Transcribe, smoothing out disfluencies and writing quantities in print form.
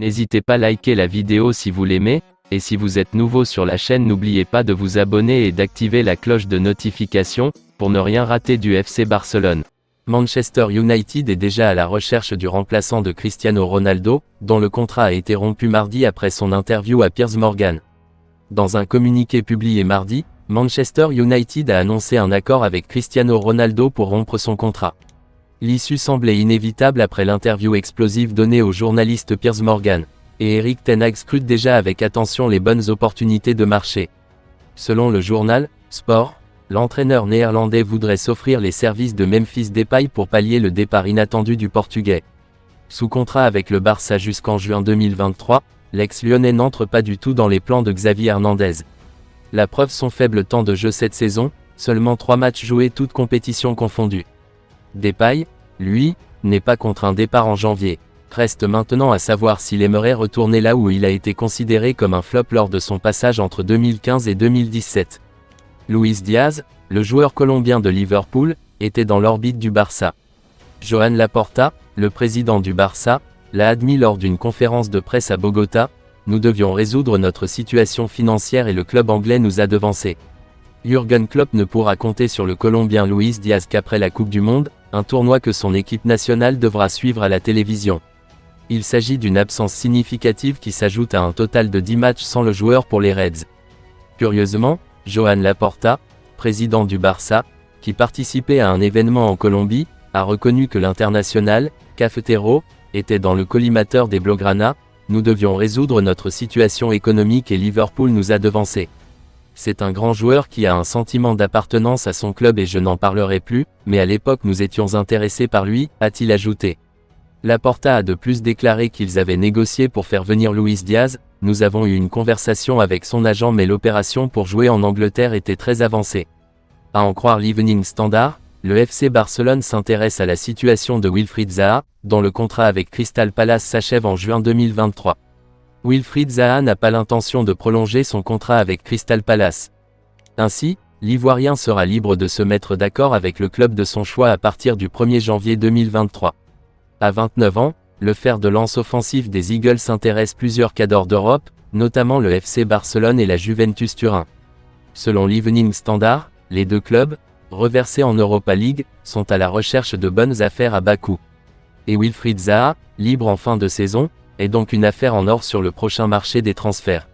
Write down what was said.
N'hésitez pas à liker la vidéo si vous l'aimez, et si vous êtes nouveau sur la chaîne n'oubliez pas de vous abonner et d'activer la cloche de notification, pour ne rien rater du FC Barcelone. Manchester United est déjà à la recherche du remplaçant de Cristiano Ronaldo, dont le contrat a été rompu mardi après son interview à Piers Morgan. Dans un communiqué publié mardi, Manchester United a annoncé un accord avec Cristiano Ronaldo pour rompre son contrat. L'issue semblait inévitable après l'interview explosive donnée au journaliste Piers Morgan, et Erik ten Hag scrute déjà avec attention les bonnes opportunités de marché. Selon le journal Sport, l'entraîneur néerlandais voudrait s'offrir les services de Memphis Depay pour pallier le départ inattendu du Portugais. Sous contrat avec le Barça jusqu'en juin 2023, l'ex-lyonnais n'entre pas du tout dans les plans de Xavi Hernandez. La preuve son faible temps de jeu cette saison, seulement 3 matchs joués toutes compétitions confondues. Depay, lui, n'est pas contre un départ en janvier. Reste maintenant à savoir s'il aimerait retourner là où il a été considéré comme un flop lors de son passage entre 2015 et 2017. Luis Diaz, le joueur colombien de Liverpool, était dans l'orbite du Barça. Joan Laporta, le président du Barça, l'a admis lors d'une conférence de presse à Bogota: « Nous devions résoudre notre situation financière et le club anglais nous a devancés. Jürgen Klopp ne pourra compter sur le Colombien Luis Diaz qu'après la Coupe du Monde, un tournoi que son équipe nationale devra suivre à la télévision. Il s'agit d'une absence significative qui s'ajoute à un total de 10 matchs sans le joueur pour les Reds. » Curieusement, Joan Laporta, président du Barça, qui participait à un événement en Colombie, a reconnu que l'international, Cafetero, était dans le collimateur des Blaugrana: « Nous devions résoudre notre situation économique et Liverpool nous a devancés. C'est un grand joueur qui a un sentiment d'appartenance à son club et je n'en parlerai plus, mais à l'époque nous étions intéressés par lui », a-t-il ajouté. Laporta a de plus déclaré qu'ils avaient négocié pour faire venir Luis Diaz: « Nous avons eu une conversation avec son agent mais l'opération pour jouer en Angleterre était très avancée. » À en croire l'Evening Standard, le FC Barcelone s'intéresse à la situation de Wilfried Zaha, dont le contrat avec Crystal Palace s'achève en juin 2023. Wilfried Zaha n'a pas l'intention de prolonger son contrat avec Crystal Palace. Ainsi, l'Ivoirien sera libre de se mettre d'accord avec le club de son choix à partir du 1er janvier 2023. À 29 ans, le fer de lance offensif des Eagles intéresse plusieurs cadors d'Europe, notamment le FC Barcelone et la Juventus Turin. Selon l'Evening Standard, les deux clubs, reversés en Europa League, sont à la recherche de bonnes affaires à bas coût. Et Wilfried Zaha, libre en fin de saison, est donc une affaire en or sur le prochain marché des transferts.